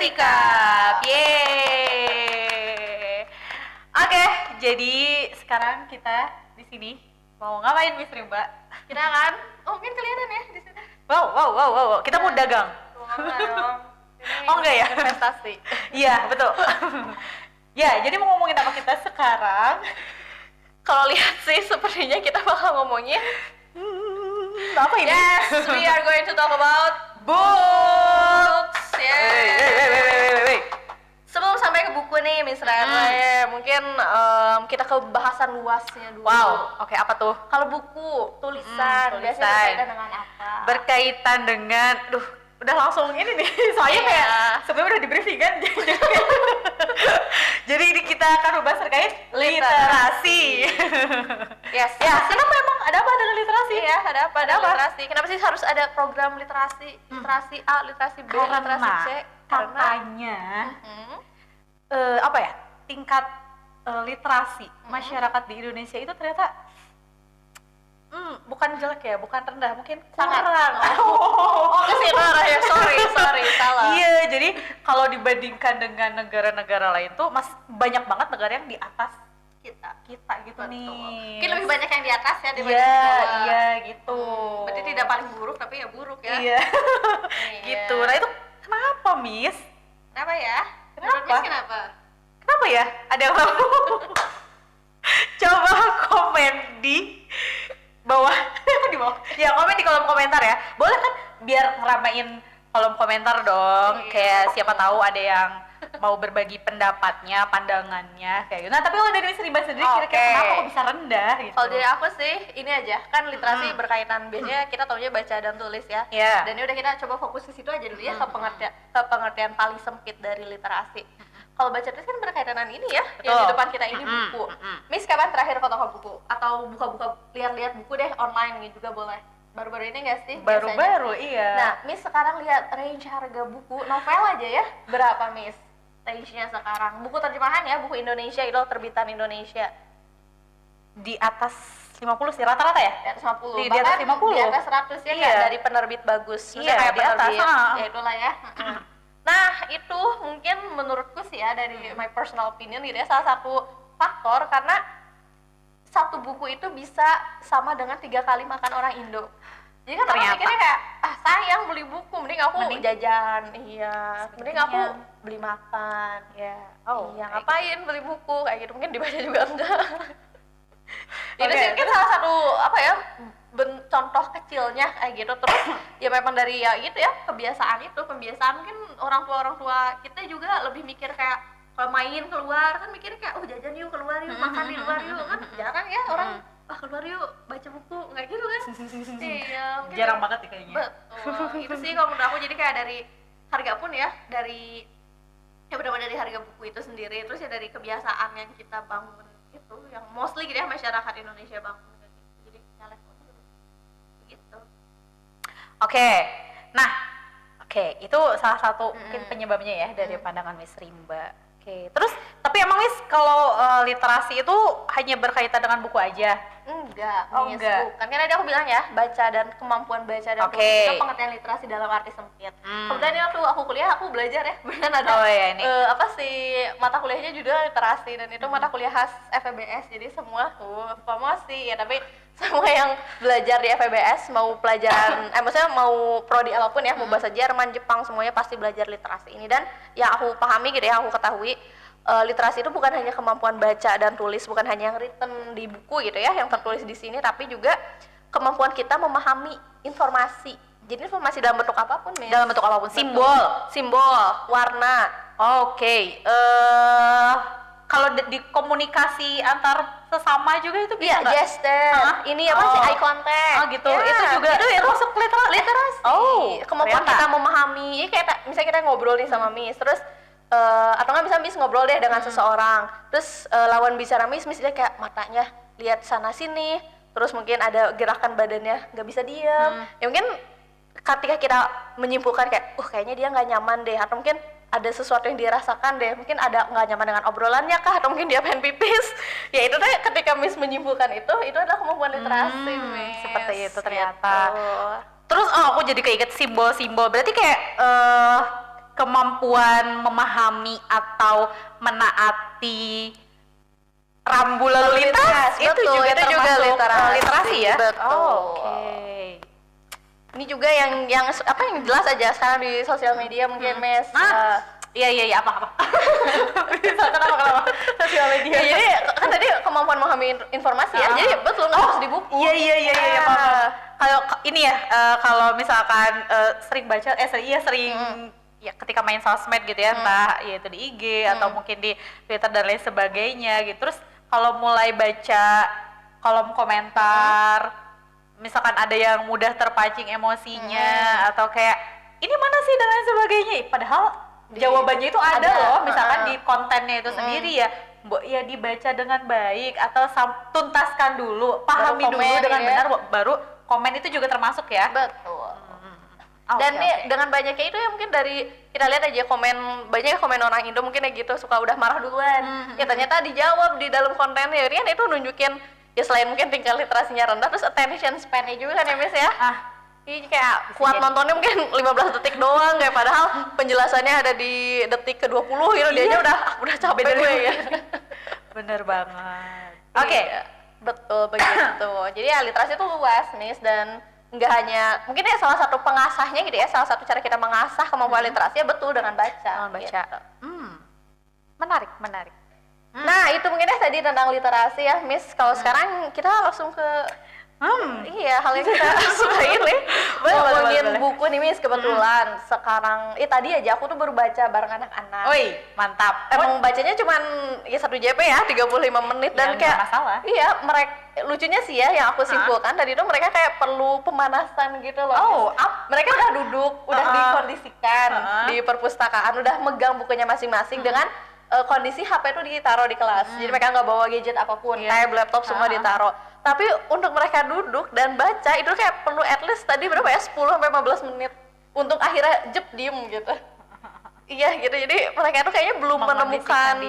bersikap. Yeay. Oke, jadi sekarang kita di sini mau ngapain Miss Rimba? Kita kan, mungkin kelihatan ya di sini. Wow. Kita mau dagang. Enggak dong. Ini Oh enggak ya? investasi. Iya, betul. Ya, jadi mau ngomongin apa kita sekarang? Kalau lihat sih sepertinya kita bakal ngomongin Apa ini? yes, we are going to talk about books. Wait. Sebelum sampai ke buku nih, Miss Rere, mungkin kita ke bahasan luasnya dulu. Wow, oke, apa tuh? Kalau buku, tulisan, biasanya berkaitan dengan apa? Berkaitan dengan, udah langsung ini nih, soalnya Iya. kayak sebenarnya udah di briefing kan. Jadi ini kita akan membahas terkait literasi. Yes. Ya, kenapa emang ada apa dengan literasi? Iya, ada apa? Ada Ada apa? literasi. Kenapa sih harus ada program literasi? Literasi A, literasi B, literasi C? Katanya apa ya, tingkat literasi masyarakat di Indonesia itu ternyata bukan jelek ya, bukan rendah, mungkin Sangat. kurang. ke situ ya, sorry, salah. Iya, jadi kalau dibandingkan dengan negara-negara lain tuh banyak banget negara yang di atas kita gitu. Betul. nih. Mungkin lebih banyak yang di atas ya dibanding di bawah. Iya gitu. Berarti tidak paling buruk tapi ya buruk ya. Iya. Iya. Gitu. Nah itu kenapa, Miss? Kenapa ya? Kenapa? Menurut Miss kenapa? Kenapa ya? Ada yang tahu? Coba komen di bawah. Di bawah. Ya, komen di kolom komentar ya. Boleh kan biar ngeramein kolom komentar dong. Iya. Kayak siapa tahu ada yang mau berbagi pendapatnya, pandangannya kayak gitu. Nah, tapi kalau dari Miss Rimba sendiri kira-kira kenapa kok bisa rendah gitu? Kalau dari aku sih ini aja, kan literasi berkaitan biasanya kita taunya baca dan tulis ya. Iya. Dan ini udah kita coba fokus ke situ aja dulu ya, ke pengertian paling sempit dari literasi. Kalau baca tulis kan berkaitan dengan ini ya, yang di depan kita ini buku. Miss kapan terakhir foto buku? Atau buka-buka lihat-lihat buku deh online gitu juga boleh. Baru-baru ini nggak sih? Baru-baru, iya. Nah, Miss sekarang lihat range harga buku novel aja ya, berapa Miss? Range-nya sekarang. Buku terjemahan ya, buku Indonesia itu terbitan Indonesia. Di atas 50 sih rata-rata ya? Di atas 50. Di atas 50. Di atas 100 ya, Iya. kayak dari penerbit bagus. Maksudnya Iya, kayak di atas, penerbit. Ya itulah ya. Nah, itu mungkin menurutku sih ya, dari my personal opinion gitu ya, salah satu faktor karena satu buku itu bisa sama dengan 3 kali makan orang Indo. Jadi kan orang Ternyata. mikirnya kayak, sayang beli buku, mending aku jajan. Iya, mending aku Sebenarnya. beli makan. Iya. Iya, ngapain beli buku kayak gitu, mungkin dibaca juga enggak. Itu Oke, sih mungkin salah satu apa ya, contoh kecilnya kayak gitu. Terus ya memang dari ya gitu ya, kebiasaan mungkin orang tua kita juga lebih mikir kayak kalau main keluar kan mikirnya kayak jajan yuk, keluar yuk, makan di luar yuk, kan jarang ya orang keluar yuk baca buku nggak gitu kan. Iya, mungkin Jarang banget ya kayaknya. betul. Itu sih kalau menurut aku, jadi kayak dari harga pun ya, dari ya benar-benar dari harga buku itu sendiri, terus ya dari kebiasaan yang kita bangun itu, yang mostly gitu ya masyarakat Indonesia bangun jadi caleg gitu. Oke. Nah, itu salah satu mungkin penyebabnya ya dari pandangan Miss Rimba. Oke. Terus tapi emang Miss kalau literasi itu hanya berkaitan dengan buku aja? Enggak, Miss, enggak. bukan. Kan tadi aku bilang ya, baca dan kemampuan baca dan tulis itu pengertian literasi dalam arti sempit. Kemudian waktu aku kuliah aku belajar ya, beneran ada apa sih mata kuliahnya juga literasi, dan itu mata kuliah khas FEBS. Jadi semua promosi ya, tapi semua yang belajar di FEBS mau pelajaran maksudnya mau prodi apapun ya, mau bahasa Jerman, Jepang, semuanya pasti belajar literasi ini. Dan yang aku pahami gitu ya, aku ketahui literasi itu bukan hanya kemampuan baca dan tulis, bukan hanya yang written di buku gitu ya, yang tertulis di sini, tapi juga kemampuan kita memahami informasi. Jadi informasi dalam bentuk apapun, Miss. Dalam bentuk apapun, simbol, warna. Oke. Kalau di komunikasi antar sesama juga itu bisa Iya, gesture. Ini apa sih, eye contact. Oh gitu. Ya, itu juga itu masuk literasi. Oh, kemampuan ternyata. kita memahami. Ini kayak misalnya kita ngobrol nih sama Miss, terus atau nggak bisa Miss ngobrol deh dengan seseorang, terus lawan bicara Miss dia kayak matanya lihat sana sini, terus mungkin ada gerakan badannya nggak bisa diam. Ya mungkin ketika kita menyimpulkan kayak kayaknya dia nggak nyaman deh, atau mungkin ada sesuatu yang dirasakan deh, mungkin ada nggak nyaman dengan obrolannya kah, atau mungkin dia pengen pipis. Ya itu deh, ketika Miss menyimpulkan itu adalah kemampuan literasi, Miss. Seperti itu ternyata. Gitu. Terus aku jadi keinget simbol-simbol. Berarti kayak kemampuan memahami atau menaati rambu lalu lintas itu betul, juga itu juga termasuk literasi ya. Betul. Oke. Ini juga yang apa yang jelas aja sekarang di sosial media mungkin Mes. Iya apa. Kenapa? Sosial media. Ya, jadi kan tadi kemampuan memahami informasi ya. Jadi betul nggak harus di buku. Iya. Kalau ini ya, kalau misalkan sering baca, sering ya ketika main sosmed gitu ya, entah ya itu di IG atau mungkin di Twitter dan lain sebagainya gitu. Terus kalau mulai baca kolom komentar, misalkan ada yang mudah terpancing emosinya atau kayak ini mana sih dan lain sebagainya, padahal jawabannya itu ada loh, misalkan di kontennya itu sendiri ya. Ya dibaca dengan baik atau tuntaskan dulu, pahami dulu dengan benar, baru komen itu juga termasuk ya. Betul. Dan dengan banyaknya itu ya mungkin dari kita lihat aja banyak komen orang Indo mungkin kayak gitu suka udah marah duluan. Ya ternyata dijawab di dalam kontennya, kan itu nunjukin ya selain mungkin tingkat literasinya rendah, terus attention span-nya juga kan ya Miss ya. Ini kayak kuat nontonnya mungkin 15 detik doang, kayak padahal penjelasannya ada di detik ke-20 gitu. Dianya udah capek gue ya. Bener banget. Oke. Betul begitu. Jadi ya literasi itu luas Miss, dan nggak hanya mungkin ya salah satu pengasahnya gitu ya, salah satu cara kita mengasah kemampuan literasi ya betul dengan baca. Gitu. Menarik. Nah itu mungkin ya tadi tentang literasi ya Miss. Kalau sekarang kita langsung ke iya, hal yang kita sukain nih. Ngomongin buku nih Miss, kebetulan sekarang tadi aja aku tuh baru baca bareng anak-anak. Wih, mantap. Emang bacanya cuman ya 1 JP ya, 35 menit dan kayak masalah. Iya, lucunya sih ya yang aku simpulkan tadi tuh mereka kayak perlu pemanasan gitu loh. Mereka udah duduk, udah dikondisikan di perpustakaan, udah megang bukunya masing-masing dengan kondisi HP itu ditaruh di kelas. Jadi mereka nggak bawa gadget apapun, tab, laptop semua ditaruh. Tapi untuk mereka duduk dan baca itu kayak perlu at least tadi berapa ya, 10-15 menit untuk akhirnya diem gitu. Iya gitu. Jadi mereka tuh kayaknya belum menemukan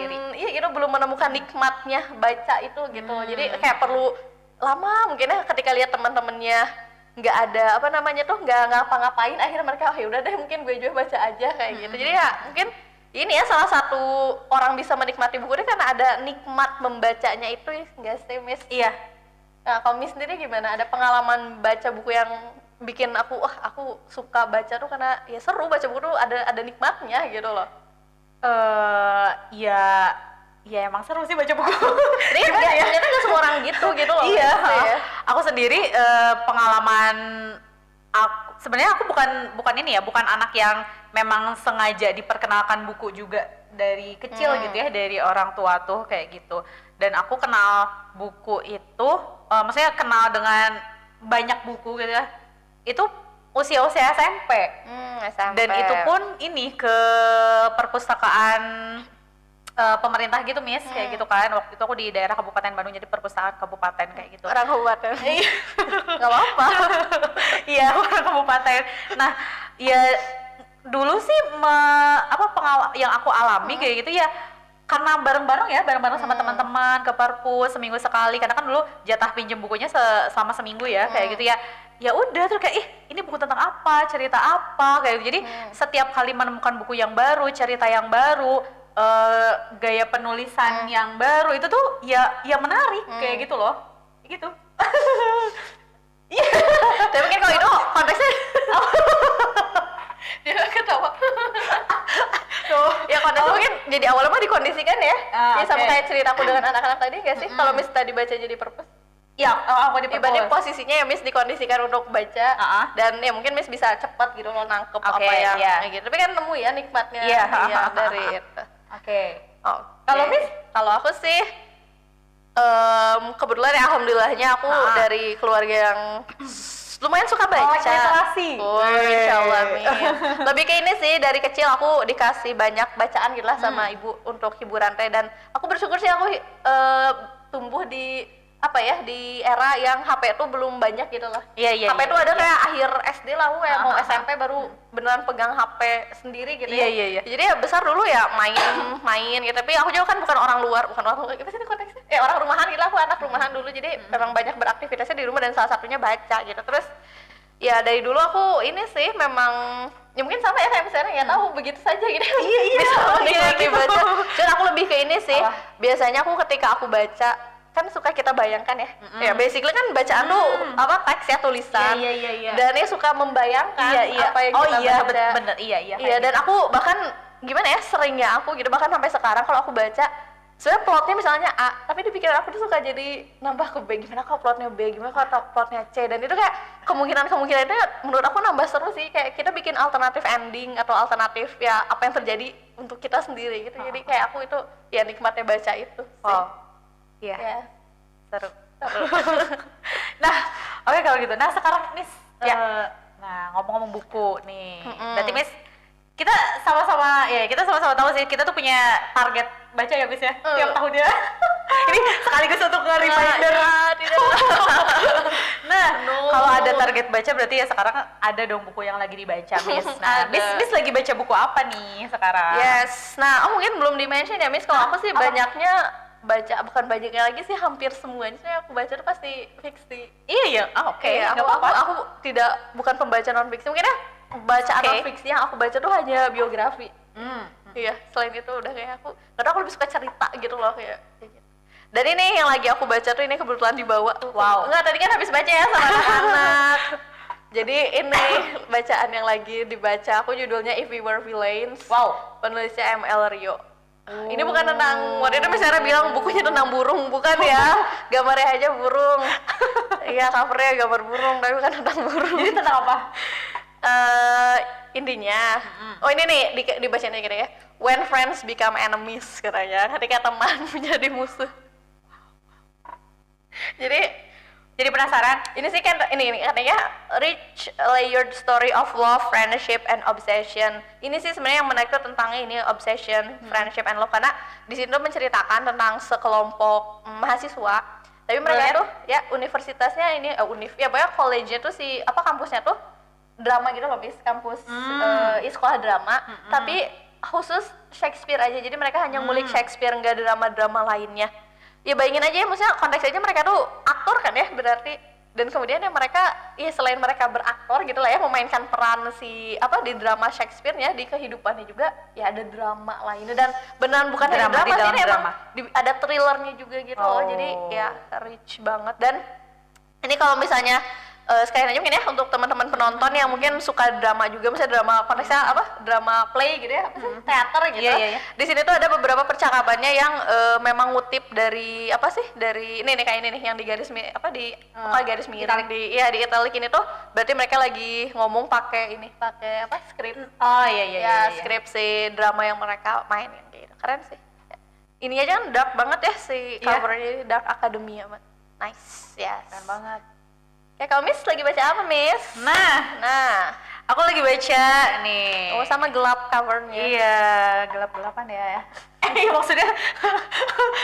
belum menemukan nikmatnya baca itu gitu. Jadi kayak perlu lama mungkin ya ketika lihat teman-temannya nggak ada nggak ngapa-ngapain, akhirnya mereka ya udah deh mungkin gue juga baca aja kayak gitu. Jadi ya mungkin ini ya salah satu orang bisa menikmati buku ini karena ada nikmat membacanya itu, nggak sih Miss? Iya. Nah kalau Miss sendiri gimana? Ada pengalaman baca buku yang bikin aku suka baca tuh karena ya seru, baca buku tuh ada nikmatnya gitu loh. Ya emang seru sih baca buku. Ternyata nggak semua orang gitu loh. Iya. Aku sendiri pengalaman sebenarnya aku bukan ini ya, bukan anak yang memang sengaja diperkenalkan buku juga dari kecil gitu ya, dari orang tua tuh kayak gitu. Dan aku kenal buku itu, maksudnya kenal dengan banyak buku gitu ya, itu usia-usia SMP. Dan itu pun ini ke perpustakaan pemerintah gitu Miss, kayak gitu kan. Waktu itu aku di daerah Kabupaten Bandung, jadi perpustakaan kabupaten kayak gitu. Orang kabupaten. Gak apa-apa. Iya, orang kabupaten. Nah, ya dulu sih yang aku alami kayak gitu ya, karena bareng-bareng sama teman-teman ke perpus seminggu sekali, karena kan dulu jatah pinjem bukunya selama seminggu ya, kayak gitu ya. Ya udah terus kayak ini buku tentang apa, cerita apa kayak gitu. Jadi setiap kali menemukan buku yang baru, cerita yang baru, gaya penulisan yang baru, itu tuh ya menarik kayak gitu loh. Gitu. Iya. Tapi mungkin kalau itu konteksnya dia ketawa. Ya konteksnya mungkin jadi awalnya mah dikondisikan ya. Ya sama kayak ceritaku dengan anak-anak tadi nggak sih? Kalau Miss tadi baca jadi purpose. Ya, aku di ibaratnya posisinya ya Miss dikondisikan untuk baca, dan ya mungkin Miss bisa cepat gitu loh nangkep apa yang gitu. Tapi kan nemu ya nikmatnya dari itu. Kalau aku sih kebetulan ya alhamdulillahnya aku dari keluarga yang lumayan suka baca. Literasi. Insyaallah amin. Lebih ke ini sih, dari kecil aku dikasih banyak bacaan gitu lah sama ibu untuk hiburan teh, dan aku bersyukur sih aku tumbuh di di era yang HP itu belum banyak gitu loh. HP itu ada kayak akhir SD lah, aku mau SMP baru beneran pegang HP sendiri gitu ya. Jadi ya besar dulu ya main gitu. Tapi aku juga kan bukan orang luar, apa sih konteksnya? Orang rumahan gitu, aku anak rumahan dulu. Jadi memang banyak beraktivitasnya di rumah dan salah satunya baca gitu. Terus Ya dari dulu aku ini sih memang ya mungkin sama ya kayak misalnya ya tahu begitu saja gitu. Iya, Bisa menikmati gitu. baca. Cuman aku lebih ke ini sih. Apa? Biasanya aku ketika aku baca kan suka kita bayangkan ya. Ya basically kan bacaan tuh apa teks ya tulisan. Iya. Dan ini suka membayangkan apa yang kita baca. Bener, iya. Iya dan aku bahkan gimana ya seringnya aku gitu bahkan sampai sekarang kalau aku baca sebenarnya plotnya misalnya A, tapi di pikiran aku tuh suka jadi nambah ke B, gimana kalau plotnya B, gimana kalau plotnya C, dan itu kayak kemungkinan itu menurut aku nambah seru sih, kayak kita bikin alternatif ending atau alternatif ya apa yang terjadi untuk kita sendiri gitu, jadi kayak aku itu ya nikmatnya baca itu sih. Iya. Ya. Seru. Nah, oke kalau gitu. Nah sekarang Miss, nah ngomong-ngomong buku nih, berarti Miss kita sama-sama tahu sih kita tuh punya target baca ya Miss ya tiap tahunnya. Ini sekaligus untuk nge-reminder. Nah, kalau ada target baca berarti ya sekarang ada dong buku yang lagi dibaca Miss. Nah, Miss lagi baca buku apa nih sekarang? Yes. Nah, mungkin belum di-mention ya Miss, kalau aku sih banyaknya baca, bukan banyaknya lagi sih, hampir semuanya aku baca tuh pasti fiksi. Iya. Oke. Aku bukan pembaca non fiksi. Mungkin ya bacaan non fiksi yang aku baca tuh hanya biografi. Iya, selain itu udah kayak karena aku lebih suka cerita gitu loh kayak gitu. Dan ini yang lagi aku baca tuh ini kebetulan dibawa tuh. Wow. Enggak, tadi kan habis baca ya sama anak-anak. Jadi ini bacaan yang lagi dibaca aku judulnya If We Were Villains. Wow. Penulisnya M.L. Rio. Ini bukan tentang, waktu itu misalnya bilang bukunya tentang burung, bukan ya, gambarnya aja burung. Iya, covernya gambar burung, tapi bukan tentang burung. Jadi tentang apa? Intinya, ini nih dibacainnya gini ya. When friends become enemies katanya, ketika teman menjadi musuh. Jadi penasaran. Ini sih kan ini katanya rich layered story of love, friendship, and obsession. Ini sih sebenarnya yang menarik tuh tentang ini obsession, friendship, and love, karena di sini tuh menceritakan tentang sekelompok mahasiswa. Tapi mereka tuh ya universitasnya ini pokoknya college-nya tuh kampusnya tuh drama gitu loh, Miss, kampus sekolah drama, tapi khusus Shakespeare aja. Jadi mereka hanya ngulik Shakespeare, nggak drama-drama lainnya. Ya bayangin aja ya, maksudnya konteksnya mereka tuh aktor kan ya berarti, dan kemudian ya mereka ya selain mereka beraktor gitu lah ya, memainkan peran di drama Shakespeare-nya, di kehidupannya juga ya ada drama lainnya, dan beneran bukan hanya drama sih, ini emang ada thrillernya juga gitu loh. Jadi ya rich banget. Dan ini kalau misalnya sekalian aja mungkin ya untuk teman-teman penonton yang mungkin suka drama juga, misalnya drama konteksnya drama play gitu ya, teater gitu. Iya. Di sini tuh ada beberapa percakapannya yang memang ngutip dari dari ini nih, kayak ini nih yang di garis garis miring di italic ini tuh, berarti mereka lagi ngomong pakai skrip. Iya. Skrip si drama yang mereka mainin gitu. Keren sih. Ini aja kan dark banget ya si covernya, Dark Academia. Nice. Yes. Keren banget. Kayak kalau Miss lagi baca apa, Miss? Nah, aku lagi baca nih. Oh, sama gelap covernya. Iya, gelap-gelapan ya. Maksudnya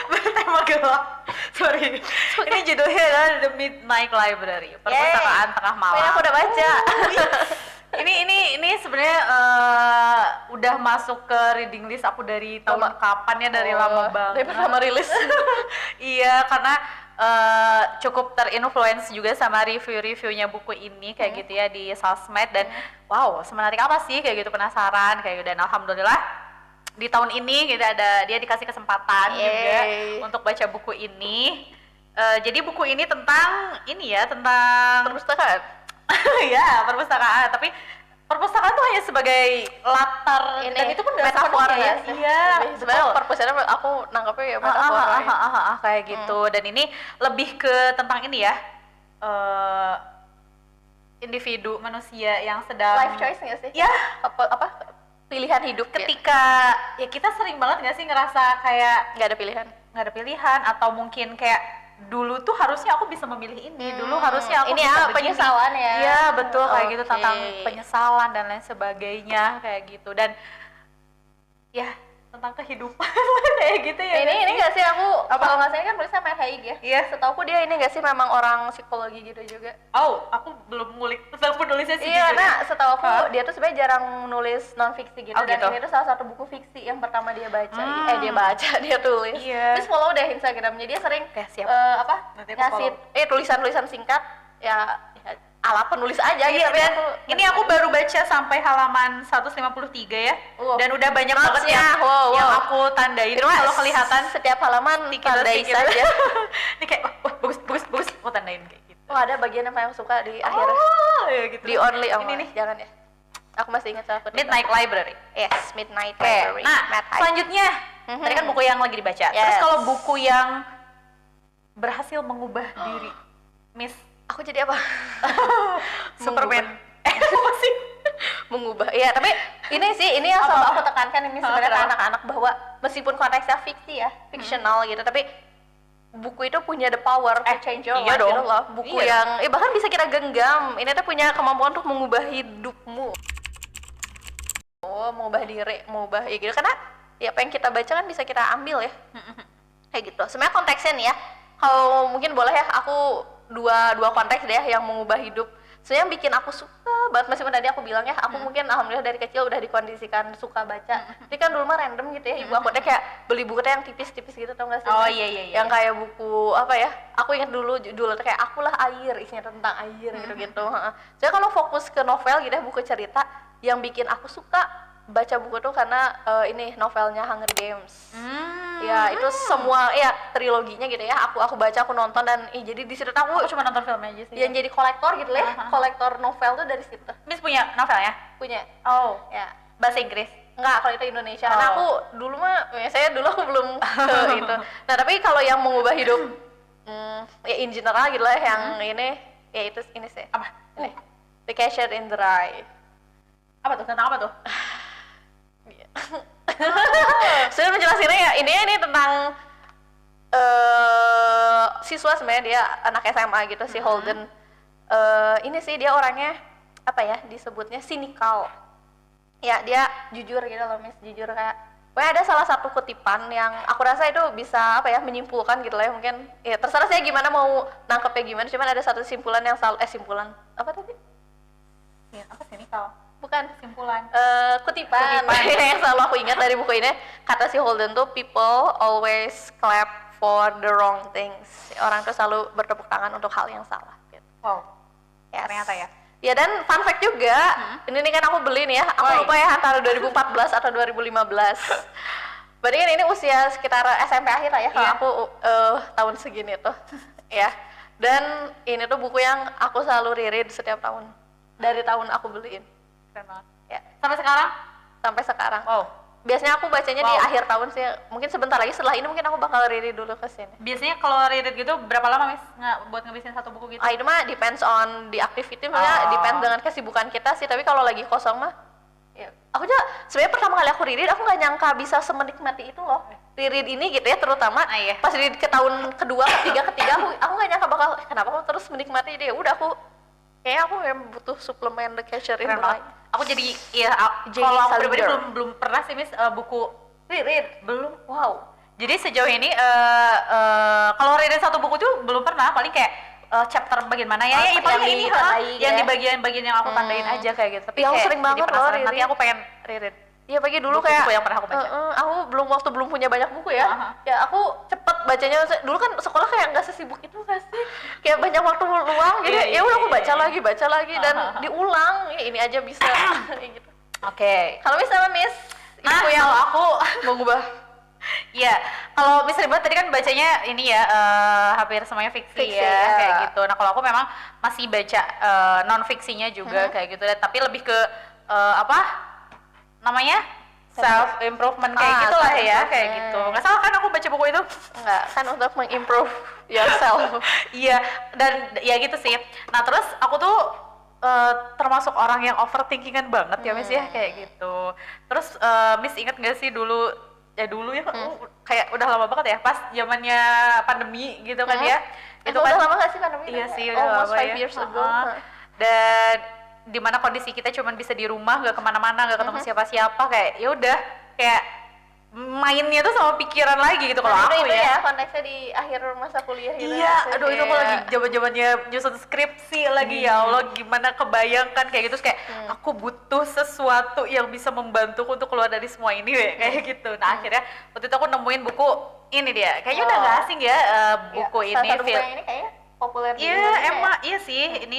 bertema gelap. Sorry. Ini judulnya adalah The Midnight Library, perpustakaan tengah malam. Aku udah baca. Ini sebenarnya udah masuk ke reading list aku dari tahun kapan ya, dari lama banget. Dari pertama rilis. Iya, karena cukup terinfluence juga sama review-reviewnya buku ini kayak gitu ya di sosmed, dan wow, semenarik apa sih kayak gitu, penasaran kayak gitu. Dan alhamdulillah di tahun ini gitu dia dikasih kesempatan juga untuk baca buku ini. Jadi buku ini tentang perpustakaan. Ya, perpustakaan, tapi perpustakaan tuh hanya sebagai latar ini, dan itu pun metafora ya. Iya, sebenarnya perpustakaan aku nangkapnya ya metafora. Kayak gitu. Dan ini lebih ke tentang ini ya, individu manusia yang sedang life choice nggak sih? Ya, pilihan hidup. Ketika ya kita sering banget nggak sih ngerasa kayak nggak ada pilihan, atau mungkin kayak dulu tuh harusnya aku bisa memilih ini, dulu harusnya aku ini bisa penyesalan ya. Iya, betul, kayak gitu, tentang penyesalan dan lain sebagainya kayak gitu. Dan ya tentang kehidupan kayak gitu ya. Ini nggak sih, aku kalau nggak salah kan tulisnya Matt Haig ya. Iya. Setahu dia ini nggak sih memang orang psikologi gitu juga. Oh, aku belum ngulik tentang penulisnya sih. Iya, karena setahu aku dia tuh sebenarnya jarang nulis non fiksi gitu. Dan gitu. ini tuh salah satu buku fiksi yang pertama dia baca. Dia tulis. Iya. Terus follow deh Instagramnya, dia sering siap. ngasih tulisan-tulisan singkat ya ala penulis aja gitu. Iya, dan ini aku baru baca sampai halaman 153 ya. Dan udah banyak banget yang aku tandain. Kalau kelihatan setiap halaman tandai saja. Ini kayak wah bagus aku tandain kayak gitu. Oh, ada bagian yang paling suka di akhir. Ya gitu. Di only ini nih, jangan ya. Aku masih ingat sama Midnight Library. Yes, Midnight Library. Nah, selanjutnya tadi kan buku yang lagi dibaca. Terus kalau buku yang berhasil mengubah diri, Miss, aku jadi apa? Superman. Apa sih? Mengubah. Iya, tapi ini yang selalu aku tekankan ini sebenarnya ke anak-anak bahwa meskipun konteksnya fiksi ya, fictional gitu, tapi buku itu punya the power to change your life gitu loh. Buku yang bahkan bisa kita genggam. Ini tuh punya kemampuan untuk mengubah hidupmu. Mengubah diri, mengubah ya gitu. Karena ya apa yang kita baca kan bisa kita ambil ya. Kayak gitu. Sebenarnya konteksnya nih ya. Kalau mungkin boleh ya aku dua konteks deh yang mengubah hidup. Sebenarnya yang bikin aku suka banget, meskipun tadi aku bilang ya, aku mungkin alhamdulillah dari kecil udah dikondisikan suka baca. Jadi kan dulu mah random gitu ya, ibu aku deh kayak beli buku yang tipis-tipis gitu, tau gak sih? Oh iya. Yang kayak buku apa ya? Aku ingat dulu judulnya kayak Akulah Air, isinya tentang air gitu-gitu. Jadi kalau fokus ke novel gitu ya, buku cerita, yang bikin aku suka baca buku tuh karena ini novelnya Hunger Games. Ya itu semua ya triloginya gitu ya. Aku baca, aku nonton dan jadi di situ aku cuma nonton filmnya aja sih. Yang jadi kolektor gitu ya. Kolektor novel tuh dari situ. Miss punya novelnya? Punya. Oh. Ya. Bahasa Inggris? Enggak, kalau itu Indonesia. Karena aku dulu mah aku belum ke itu. Nah, tapi kalau yang mengubah hidup ya in general gitu lah yang ini ya itu ini sih. Apa? Ini. The Catcher in the Rye. Apa tuh? Tentang apa tuh? Sudah menjelasinnya ya, ini tentang siswa sebenarnya, dia anak SMA gitu, si Holden. Ini sih dia orangnya apa ya disebutnya sinikal. Ya dia jujur gitu loh, Miss, jujur kayak. Pokoknya ada salah satu kutipan yang aku rasa itu bisa apa ya menyimpulkan gitu lah ya, mungkin ya terserah saya gimana mau nangkepnya gimana, cuman ada satu simpulan yang selalu simpulan apa tadi? Ya, apa sinikal? Bukan kesimpulan kutipan yang selalu aku ingat dari buku ini, kata si Holden tuh, people always clap for the wrong things. Orang tuh selalu bertepuk tangan untuk hal yang salah gitu. Wow. Yes. Ternyata ya. Ya, dan fun fact juga, ini kan aku beli nih ya, aku lupa ya antara 2014 atau 2015. Berarti kan ini usia sekitar SMP akhir lah ya, kalau aku tahun segini tuh ya. Dan ini tuh buku yang aku selalu reread setiap tahun, dari tahun aku beliin. Keren banget. Ya. Sampai sekarang? Sampai sekarang. Wow. Biasanya aku bacanya di akhir tahun sih. Mungkin sebentar lagi setelah ini mungkin aku bakal reread dulu ke sini. Biasanya kalau reread gitu berapa lama, Miss, buat ngabisin satu buku gitu? Itu mah depends on the activity, maksudnya depends dengan kesibukan kita sih. Tapi kalau lagi kosong mah ya. Aku juga sebenarnya pertama kali aku reread aku nggak nyangka bisa semenikmati itu loh. Reread ini gitu ya, terutama pas reread ke tahun kedua, ketiga aku nggak nyangka bakal kenapa aku terus menikmati dia. Udah aku kayaknya aku memang butuh suplemen The Catcher in the Rye. Aku jadi ya kalau aku pribadi belum pernah sih, Miss, buku reread belum. Wow. Jadi sejauh ini kalau reread satu buku tuh belum pernah, paling kayak chapter bagian mana ya, paling ini yang di bagian-bagian yang aku tandain aja kayak gitu. Tapi aku sering banget loh reread. Nanti aku pengen reread. Iya, pagi dulu buku kayak yang pernah aku baca. Aku belum punya banyak buku ya. Ya aku cepet bacanya. Dulu kan sekolah kayak nggak sesibuk itu nggak sih? Kayak banyak waktu luang. Jadi ya udah aku baca lagi dan diulang. Ya, ini aja bisa gitu. Oke. Kalau Miss sama Miss, itu yang aku mengubah. Iya, kalau Miss Rimba tadi kan bacanya ini ya hampir semuanya fiksi ya, kayak gitu. Nah kalau aku memang masih baca non fiksinya juga kayak gitu, tapi lebih ke apa namanya self improvement kayak gitulah ya, kayak gitu. Nggak salah kan aku baca buku itu? Nggak, kan untuk mengimprove yourself. Iya, dan ya gitu sih. Nah terus aku tuh termasuk orang yang overthinkingan banget ya, Miss ya, kayak gitu. Terus Miss ingat nggak sih dulu ya kayak udah lama banget ya, pas zamannya pandemi gitu kan ya. Itu kan udah lama nggak sih pandemi? Iya sih, udah almost lama 5 years ago. Dan dimana kondisi kita cuman bisa di rumah, nggak kemana-mana, nggak ketemu siapa-siapa, kayak ya udah kayak mainnya tuh sama pikiran lagi gitu. Kalau aku itu ya konteksnya di akhir masa kuliah gitu. Iya, aduh itu aku lagi jaman-jamannya nyusun skripsi lagi, ya Allah gimana kebayangkan kayak gitu, kayak aku butuh sesuatu yang bisa membantuku untuk keluar dari semua ini kayak gitu. Nah akhirnya waktu itu aku nemuin buku ini dia, kayaknya udah nggak asing ya buku ini. Salah satu buku yang ini kayaknya populer. Iya emang iya sih, ini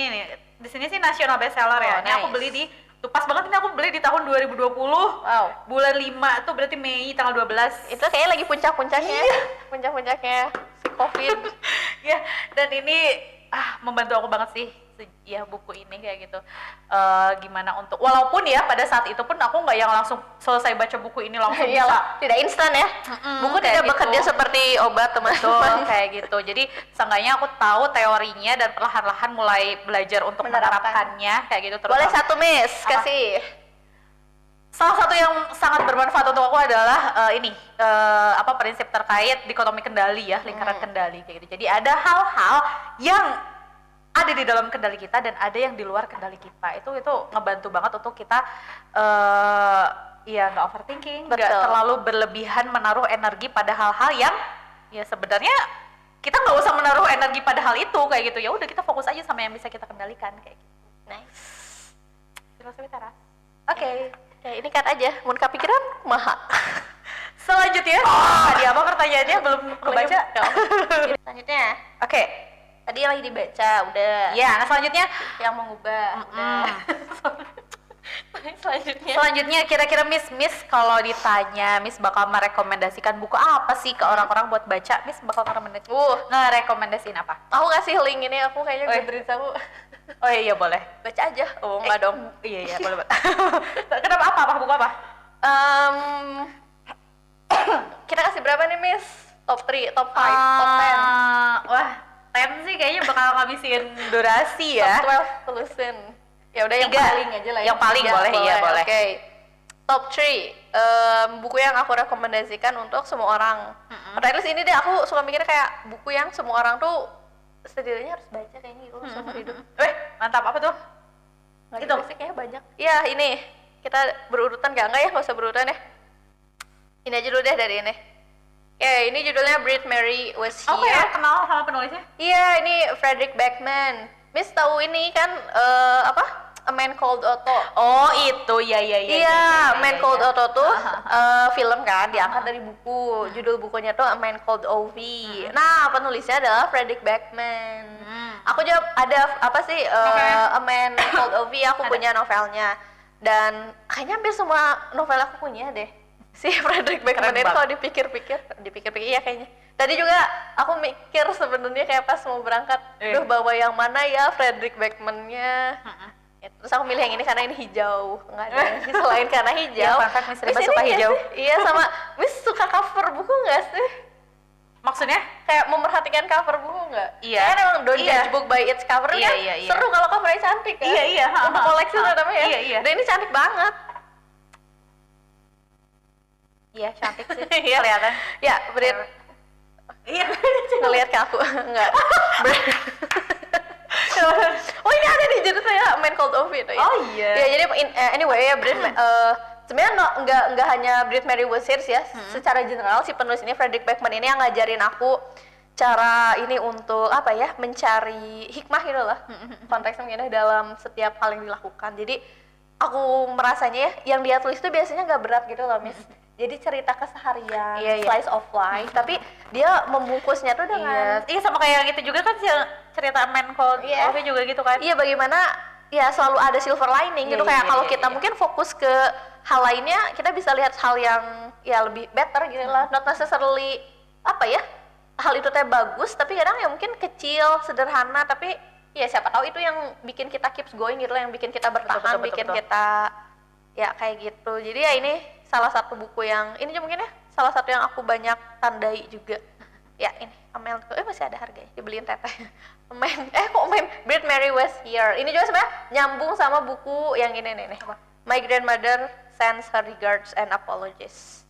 di sini sih national bestseller ya. Ini aku beli di tuh pas banget, ini aku beli di tahun 2020. Wow. Bulan 5 tuh berarti Mei tanggal 12. Itu kayaknya lagi puncak-puncaknya. Puncak-puncaknya si Covid. Ya, dan ini membantu aku banget sih. Ya buku ini kayak gitu. Gimana untuk walaupun ya pada saat itu pun aku nggak yang langsung selesai baca buku ini langsung bisa. Tidak instan ya. Buku tidak bekerja seperti obat, teman-teman. Kayak gitu. Jadi seenggaknya aku tahu teorinya dan perlahan-lahan mulai belajar untuk menerapkannya kayak gitu. Boleh satu Miss kasih. Salah satu yang sangat bermanfaat untuk aku adalah prinsip terkait dikotomi kendali ya, lingkaran kendali kayak gitu. Jadi ada hal-hal yang ada di dalam kendali kita dan ada yang di luar kendali kita. Itu ngebantu banget untuk kita nggak overthinking, nggak terlalu berlebihan menaruh energi pada hal-hal yang ya sebenarnya kita nggak usah menaruh energi pada hal itu kayak gitu. Ya udah kita fokus aja sama yang bisa kita kendalikan kayak gitu. Nice. Filosofi teras. Oke. Ya ini kan aja, mun kepikiran maha. Selanjutnya, tadi apa pertanyaannya belum kebaca? Selanjutnya, oke. Tadi lagi dibaca, udah. Ya, nah selanjutnya yang mengubah, udah. Selanjutnya kira-kira Miss kalau ditanya, Miss bakal merekomendasikan buku apa sih ke orang-orang buat baca? Miss bakal ngerekomendasiin apa? Aku kasih link ini, aku kayaknya Goodreads aku. Oh iya boleh. Baca aja. Oh enggak dong. Iya boleh. Kenapa apa buku apa? Kita kasih berapa nih Miss? Top 3, top 5, top 10. Wah, 10 sih kayaknya bakal ngabisin durasi ya. Top 12 telusin. Ya udah yang paling aja lah. Yang paling boleh. Iya boleh. Oke. Top 3 buku yang aku rekomendasikan untuk semua orang. At least ini deh aku suka mikir kayak buku yang semua orang tuh setidaknya harus baca kayaknya gitu seumur hidup. Mantap, apa tuh? Nggak itu sih kayaknya banyak. Iya ini kita berurutan nggak ya? Nggak usah berurutan ya. Ini aja dulu deh dari ini. Ya ini judulnya Breathe Mary Was Here. Aku ya kenal sama penulisnya. Iya ini Frederick Backman. Miss tahu ini kan A Man Called Otto. Oh itu ya. Iya, Man Called Otto tuh film kan diangkat dari buku. Judul bukunya tuh A Man Called Ove. Nah penulisnya adalah Frederick Backman. Aku juga ada A Man Called Ove. Aku punya novelnya dan kayaknya hampir semua novel aku punya deh. Si Frederick Backman itu kalau dipikir-pikir ya kayaknya. Tadi juga aku mikir sebenarnya kayak pas mau berangkat, bawa yang mana ya Frederick Backman-nya. Ya, terus aku milih yang ini karena ini hijau, nggak ada yang selain karena hijau. Miss Rimba suka hijau. Iya sama Miss suka cover buku nggak sih? Maksudnya? Kayak memperhatikan cover buku nggak? Iya. Kan emang don't judge book by its cover kan? Iya. Seru kalau covernya cantik kan? Iya. Untuk koleksi terutama ya. Iya. Dan ini cantik banget. Iya cantik sih. Kelihatan. Ya Brit. Iya. Ngelihat ke aku enggak. Oh ini ada di judulnya Man Called Ove itu ya. Oh iya. Ya jadi anyway ya Brit sebenarnya enggak hanya Breathe Mary Was Here ya. Secara general si penulis ini Frederick Backman ini yang ngajarin aku cara ini untuk mencari hikmah gitu lah. Konteksnya mungkin dalam setiap hal yang dilakukan. Jadi aku merasanya ya yang dia tulis itu biasanya nggak berat gitu loh Miss. Jadi cerita keseharian, slice of life, tapi dia membungkusnya tuh dengan sama kayak yang itu juga kan cerita Man Called Ove juga gitu kan. Iya bagaimana ya selalu ada silver lining gitu kayak kalau kita mungkin fokus ke hal lainnya kita bisa lihat hal yang ya lebih better gitu lah, not necessarily hal itu teh bagus tapi kadang ya mungkin kecil, sederhana tapi ya siapa tahu itu yang bikin kita keeps going gitu lah, yang bikin kita bertahan, betul. Kita ya kayak gitu. Jadi ya ini salah satu buku yang ini mungkin ya salah satu yang aku banyak tandai juga. Ya ini Amel masih ada harganya, dibeliin teteh. Breathe Mary Was Here. Ini juga sebenarnya nyambung sama buku yang ini nih. My Grandmother Sends Her Regards and Apologies.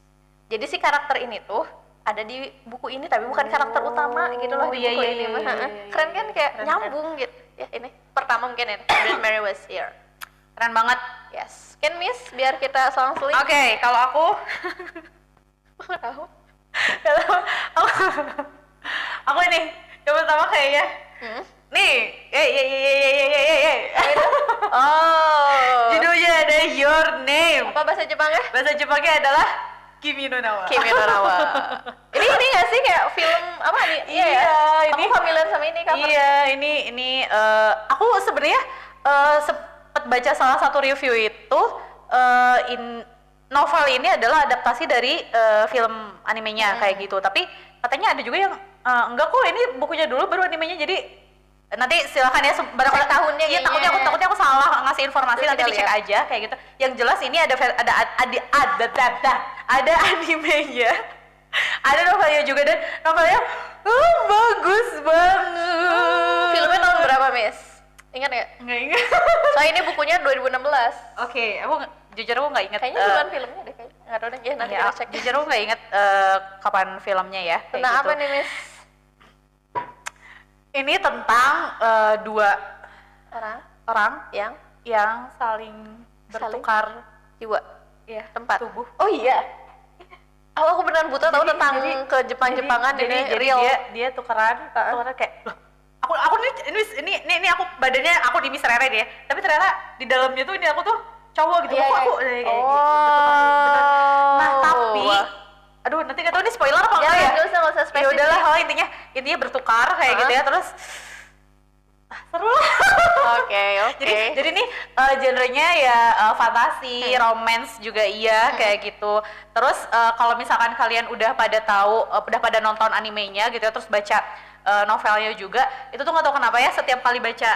Jadi si karakter ini tuh ada di buku ini tapi bukan karakter utama gitu loh di buku ini. Keren kan kayak nyambung gitu. Ya ini pertama mungkin ini Breathe Mary Was Here. Keren banget. Yes. Can Miss biar kita selang-seling. Oke, kalau aku aku ini yang pertama kayaknya nih judulnya ada Your Name. Apa bahasa Jepangnya? Bahasa Jepangnya adalah Kimi no Nawa. ini nggak sih kayak film apa nih? Iya, ini familiar sama ini cover. Iya, ini aku sebenarnya sempet baca salah satu review itu novel ini adalah adaptasi dari film animenya kayak gitu. Tapi katanya ada juga yang enggak kok, ini bukunya dulu baru animenya. Jadi nanti silakan ya barangkali tahunnya. Iya, takutnya aku salah ngasih informasi, nanti dicek aja kayak gitu. Yang jelas ini ada animenya. Ada novelnya juga, dan novelnya bagus banget. Filmnya tahun berapa, Miss? Ingat nggak? Nggak ingat. Soalnya ini bukunya 2016. Oke, jujur aku nggak ingat. Kayaknya bukan filmnya deh, kayaknya. Nggak tahu deh, ya nanti kita cek. Jujur aku nggak ingat kapan filmnya ya. Tentang gitu. apa nih, Miss? Ini tentang dua orang yang saling bertukar jiwa, ya, tempat, tubuh. Oh iya. Aku beneran buta tahu tentang ke Jepang-Jepangan ini real. Dia tukeran kayak loh, aku ini aku badannya aku di Miss Rere deh, tapi ternyata di dalamnya tuh ini aku tuh cowok gitu. Aku kayak gitu. Nah, tapi aduh, nanti nggak tahu ini spoiler apa enggak ya? Nggak usah spesifik. Ya udahlah, intinya bertukar kayak gitu ya, terus seru. Oke. Jadi nih genrenya ya fantasi, romance juga iya kayak gitu. Terus kalau misalkan kalian udah pada tahu, udah pada nonton animenya gitu ya, terus baca novelnya juga, itu tuh nggak tahu kenapa ya, setiap kali baca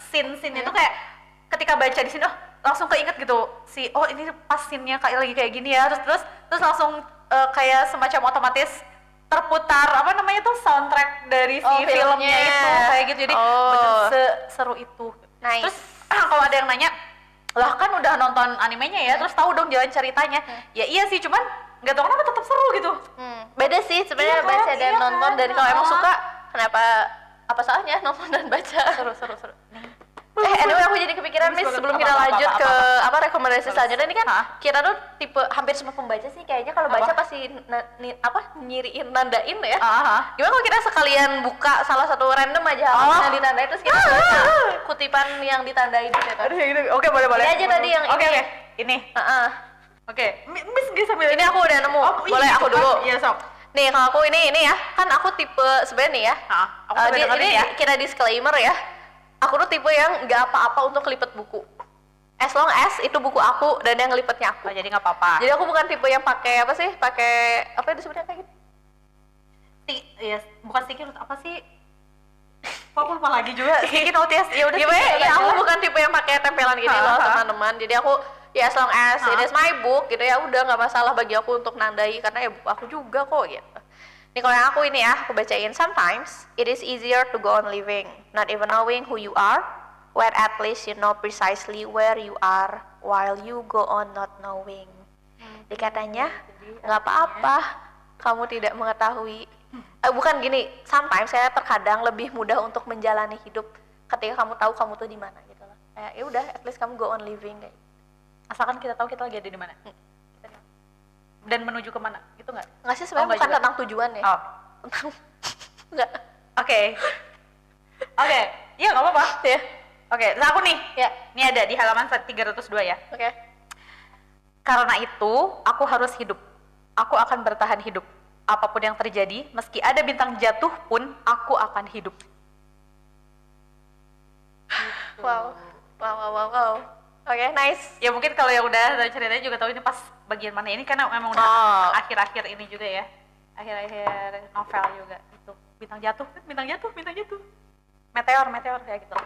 scene itu kayak ketika baca di sini langsung keinget gitu ini pas scene-nya lagi kayak gini ya, terus langsung kayak semacam otomatis terputar apa namanya tuh soundtrack dari si filmnya itu kayak gitu. Jadi bener seru itu. Nice. Terus kalau ada yang nanya, lah kan udah nonton animenya ya, terus tahu dong jalan ceritanya. Ya iya sih, cuman nggak tahu kenapa tetap seru gitu. Beda sih sebenarnya baca dan nonton. Dan kalau emang suka, kenapa apa salahnya nonton dan baca? Seru. Anyway, aku jadi kepikiran, Miss, sebelum kita lanjut ke rekomendasi selanjutnya. Ini kan kita tuh tipe hampir semua pembaca sih kayaknya kalau baca pasti nyiriin, nandain ya. Gimana kalau kita sekalian buka salah satu random aja yang ditandain, terus kita baca kutipan yang ditandain gitu. Oke, boleh. Ini aja tadi yang Oke. Ini. Oke. Miss bisa sambil ini aku udah nemu. Boleh aku dulu? Iya, sok. Nih, kalau aku ini ya, kan aku tipe sebenarnya nih ya. Ini kita disclaimer ya. Aku tuh tipe yang nggak apa-apa untuk kelipet buku, as long as itu buku aku dan yang ngelipetnya aku. Jadi nggak apa-apa. Jadi aku bukan tipe yang pakai apa itu sebenarnya kayak gitu. Bukan sticky note, apa sih? Kok aku lupa lagi juga. Sticky note ya udah. Ya aku bukan tipe yang pakai tempelan gini loh teman-teman. Jadi aku ya as long as it is my book gitu ya udah, nggak masalah bagi aku untuk nandai karena ya buku aku juga kok gitu. Nih kalau yang aku ini ya, aku bacain. Sometimes it is easier to go on living, not even knowing who you are, where at least you know precisely where you are, while you go on not knowing. Jadi katanya, nggak apa-apa kamu tidak mengetahui. Bukan gini, sometimes saya terkadang lebih mudah untuk menjalani hidup ketika kamu tahu kamu tuh di mana gitu loh. Ya udah, at least kamu go on living kayak. Asalkan kita tahu kita lagi ada di mana. Dan menuju kemana, gitu nggak? Nggak sih, sebenarnya bukan tentang tujuan ya. Tentang nggak. Oke, iya nggak apa-apa ya. Oke, nah aku nih ya, ini ada di halaman 302 ya. Oke. Karena itu aku harus hidup, aku akan bertahan hidup apapun yang terjadi, meski ada bintang jatuh pun aku akan hidup. Wow. Oke, nice. Ya mungkin kalau yang udah ceritanya juga tahu ini pas bagian mana ini, karena memang udah akhir-akhir ini juga ya, akhir-akhir novel juga itu bintang jatuh, meteor kayak gitu.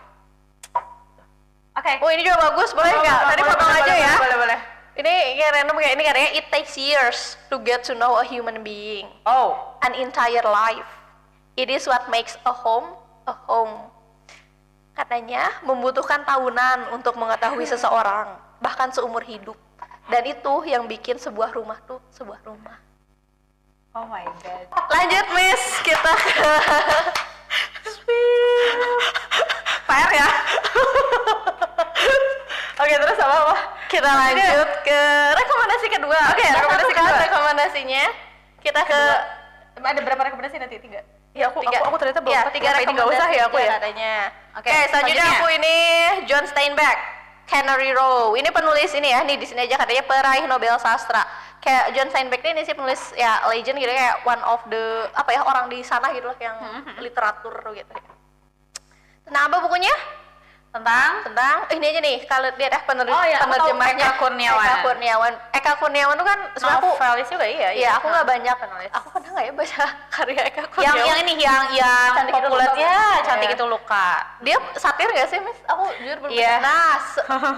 Oke. Oh, ini juga bagus, boleh nggak? Tadi potong aja ya. Boleh. Ini kayak random kayak ini katanya, it takes years to get to know a human being. An entire life. It is what makes a home a home. Katanya membutuhkan tahunan untuk mengetahui seseorang, bahkan seumur hidup. Dan itu yang bikin sebuah rumah tuh sebuah rumah. Oh my god. Lanjut, Miss, kita ke PR ya. Oke, terus apa? Kita lanjut ke rekomendasi kedua. Oke, rekomendasi kedua. Rekomendasinya kita ke ada berapa rekomendasi nanti? 3. Ya, aku ternyata belum. Ya, 3 rekomendasi nggak usah ya aku ya. Katanya. Oke, selanjutnya aku ini John Steinbeck, Canary Row. Ini penulis ini ya, nih di sini aja katanya peraih Nobel Sastra. Kayak John Steinbeck ini sih penulis ya legend gitu, kayak one of the orang di sana gitu loh yang literatur gitu. Nah, apa bukunya? tentang ini aja nih, kalau lihat penerjemahnya Eka Kurniawan tuh kan sebenarnya aku novelis juga iya. Aku nggak banyak penulis. Aku pernah nggak ya baca karya Eka Kurniawan? Yang Cantik Itu populernya Luka. Cantik Itu Luka. Dia satir nggak sih, Miss? Aku jujur belum baca.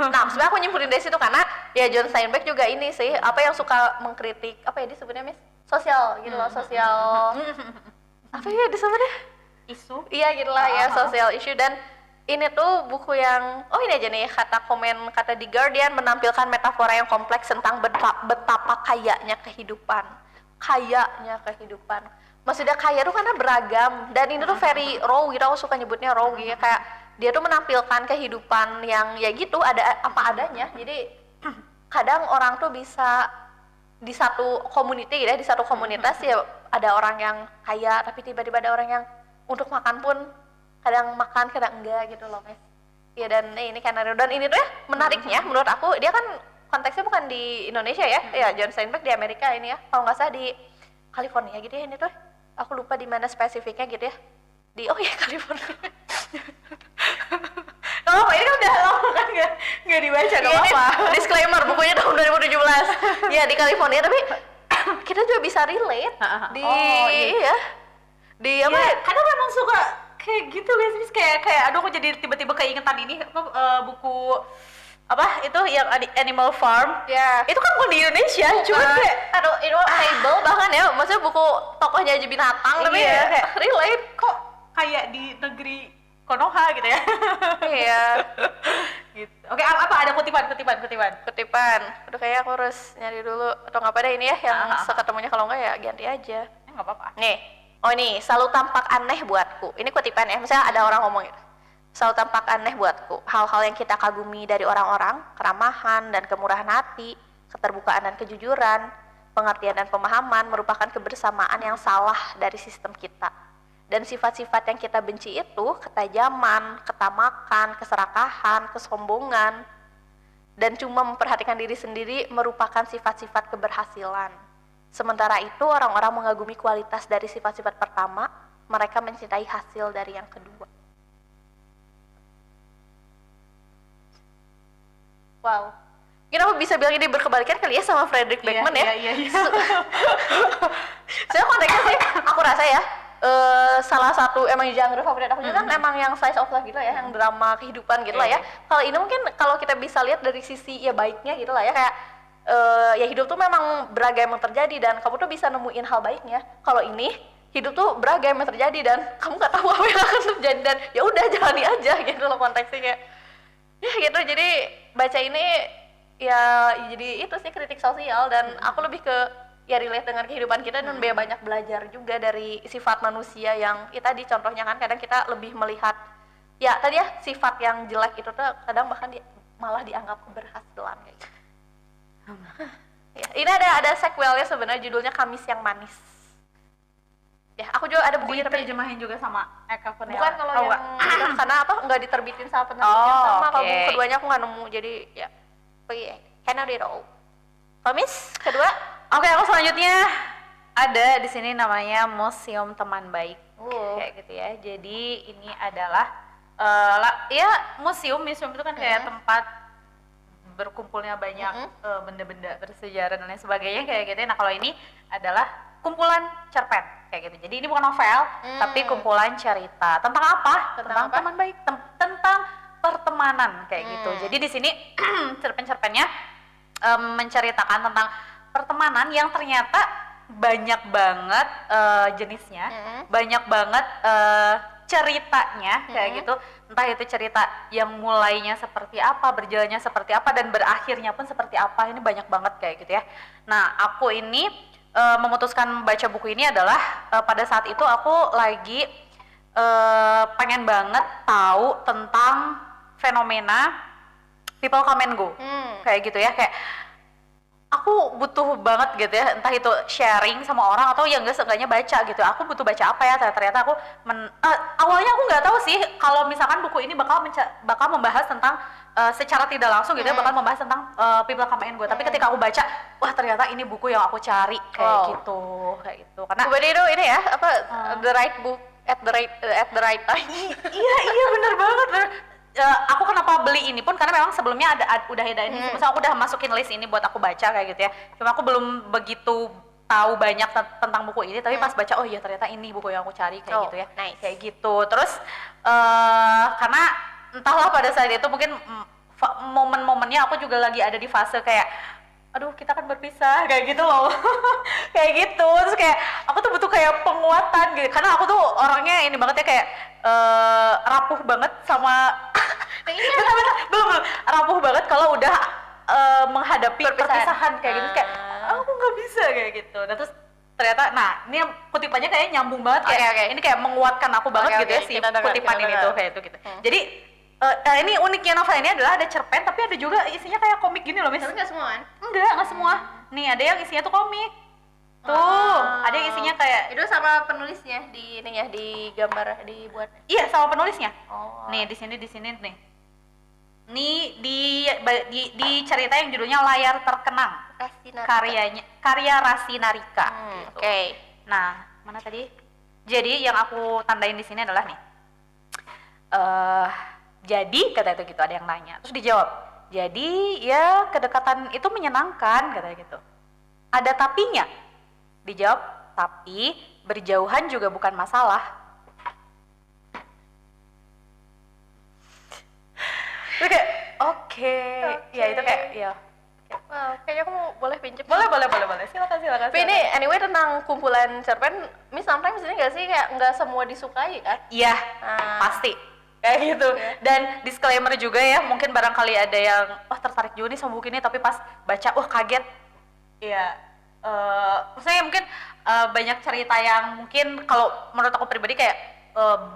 Nah, sebenarnya aku nyimpulin dari situ karena ya John Steinbeck juga ini sih, apa yang suka mengkritik, apa ya disebutnya, Miss? Sosial gitu loh, sosial apa ya disebutnya? Isu. Iya gitu lah ya, social issue. Dan ini tuh buku yang, ini aja nih kata di Guardian, menampilkan metafora yang kompleks tentang betapa kayanya kehidupan. Maksudnya kaya tuh karena beragam, dan ini tuh very raw gitu, aku suka nyebutnya raw gitu, kayak dia tuh menampilkan kehidupan yang ya gitu, ada apa adanya. Jadi kadang orang tuh bisa di satu community gitu ya, di satu komunitas ya ada orang yang kaya, tapi tiba-tiba ada orang yang untuk makan pun kadang makan kadang enggak gitu loh, Mas. Ya dan ini karena, dan ini tuh ya menariknya menurut aku, dia kan konteksnya bukan di Indonesia ya, ya John Steinbeck di Amerika ini ya, kalau nggak salah di California gitu ya ini tuh, aku lupa di mana spesifiknya gitu ya, di California. Ini kan udah lama kan nggak dibaca, nggak apa-apa. Disclaimer, bukunya tahun 2017. Ya di California, tapi kita juga bisa relate di di apa? Kadang memang suka kayak gitu guys, kayak aduh aku jadi tiba-tiba keingetan ini buku apa itu yang Animal Farm. Ya. Itu kan bukan di Indonesia, cuma kayak aduh itu fable bahkan ya, maksudnya buku tokohnya aja binatang, tapi ya kayak relate kok kayak di negeri Konoha gitu ya. Iya. Gitu. Oke, apa ada kutipan. Aduh kayaknya aku harus nyari dulu, atau nggak pada ini ya yang seketemunya, kalau nggak ya ganti aja. Nggak apa-apa. Nih. Nih, selalu tampak aneh buatku. Ini kutipan ya, misalnya ada orang ngomong gitu. Selalu tampak aneh buatku. Hal-hal yang kita kagumi dari orang-orang, keramahan dan kemurahan hati, keterbukaan dan kejujuran, pengertian dan pemahaman merupakan kebersamaan yang salah dari sistem kita. Dan sifat-sifat yang kita benci itu, ketajaman, ketamakan, keserakahan, kesombongan, dan cuma memperhatikan diri sendiri merupakan sifat-sifat keberhasilan. Sementara itu orang-orang mengagumi kualitas dari sifat-sifat pertama, mereka mencintai hasil dari yang kedua. Wow. Kenapa bisa bilang ini berkebalikan kali ya sama Frederick Backman ya? Iya. Saya konteksnya sih, aku rasa ya, salah satu emang genre favorit aku juga kan emang yang slice of life gitu ya, yang drama kehidupan gitu lah ya. Kalau ini mungkin kalau kita bisa lihat dari sisi ya baiknya gitu lah ya, kayak ya hidup tuh memang beragam yang terjadi dan kamu tuh bisa nemuin hal baiknya. Kalau ini hidup tuh beragam yang terjadi dan kamu nggak tahu apa yang akan terjadi, dan ya udah jalani aja gitu loh konteksnya kayak ya gitu. Jadi baca ini ya jadi itu sih kritik sosial, dan aku lebih ke ya relate dengan kehidupan kita, dan banyak belajar juga dari sifat manusia yang ya tadi contohnya kan kadang kita lebih melihat ya tadi ya sifat yang jelek itu tuh kadang bahkan malah dianggap keberhasilan kayak gitu. Ya, ini ada sequelnya sebenarnya, judulnya Kamis yang Manis. Ya, aku juga ada bukunya diterjemahin juga sama Eka Kurniawan. Bukan kalau yang karena apa nggak diterbitin sama penerbit yang sama. Kalau buku keduanya aku nggak nemu, jadi ya cannot read all. Kamis kedua. Oke, aku selanjutnya ada di sini namanya Museum Teman Baik. Kayak gitu ya. Jadi ini adalah museum itu kan kayak tempat berkumpulnya banyak benda-benda bersejarah dan lain sebagainya kayak gitu. Nah kalau ini adalah kumpulan cerpen kayak gitu. Jadi ini bukan novel, tapi kumpulan cerita. Tentang apa? Tentang teman baik, tentang pertemanan kayak gitu. Jadi di sini cerpen-cerpennya menceritakan tentang pertemanan yang ternyata banyak banget jenisnya, banyak banget ceritanya kayak gitu. Entah itu cerita yang mulainya seperti apa, berjalannya seperti apa, dan berakhirnya pun seperti apa. Ini banyak banget kayak gitu ya. Nah, aku ini memutuskan baca buku ini adalah pada saat itu aku lagi pengen banget tahu tentang fenomena people come and go. Kayak gitu ya, kayak aku butuh banget gitu ya, entah itu sharing sama orang atau ya enggak seenggaknya baca gitu. Aku butuh baca apa ya, ternyata aku awalnya aku nggak tahu sih kalau misalkan buku ini bakal membahas tentang secara tidak langsung gitu ya, bakal membahas tentang people come and go. Tapi ketika aku baca, wah ternyata ini buku yang aku cari kayak gitu. Karena itu ini ya, apa the right book at the right time. iya bener banget. aku kenapa beli ini pun karena memang sebelumnya udah ada ini, misalnya aku udah masukin list ini buat aku baca kayak gitu ya. Cuma aku belum begitu tahu banyak tentang buku ini, tapi pas baca oh iya ternyata ini buku yang aku cari kayak gitu ya. Nice. Kayak gitu. Terus karena entahlah pada saat itu mungkin momen-momennya aku juga lagi ada di fase kayak aduh kita kan berpisah kayak gitu loh. Kayak gitu. Terus kayak aku tuh butuh kayak penguatan gitu. Karena aku tuh orangnya ini banget ya kayak rapuh banget sama belum rapuh banget kalau udah menghadapi perpisahan kayak gitu kayak aku nggak bisa kayak gitu. Nah terus ternyata ini kutipannya kayak nyambung banget kayak ini kayak menguatkan aku banget gitu ya si kutipan ini tuh kayak itu gitu. Jadi ini uniknya novel ini adalah ada cerpen tapi ada juga isinya kayak komik gini loh, Miss. Tapi nggak semua kan? Nggak semua. Nih ada yang isinya tuh komik. Tuh, ada yang isinya kayak itu sama penulisnya di ininya di gambar dibuat. Iya, sama penulisnya. Oh. Nih di sini nih. Nih di cerita yang judulnya Layar Terkenang. Karya Rasi Narika. Gitu. Oke. Nah, mana tadi? Jadi yang aku tandain di sini adalah nih. Jadi kata itu gitu, ada yang nanya. Terus dijawab. Jadi ya kedekatan itu menyenangkan katanya gitu. Ada tapinya? Dijawab, tapi berjauhan juga bukan masalah. Itu kayak oke. Ya itu kayak ya. Wow, kayaknya aku boleh pinjam. Boleh. Silakan. Tapi ini anyway tentang kumpulan cerpen, Miss sometimes ini nggak sih kayak nggak semua disukai kan? Iya, pasti. Kayak gitu. Dan disclaimer juga ya, mungkin barangkali ada yang tertarik juga nih sama buku ini tapi pas baca kaget. Iya. Maksudnya mungkin banyak cerita yang mungkin kalau menurut aku pribadi kayak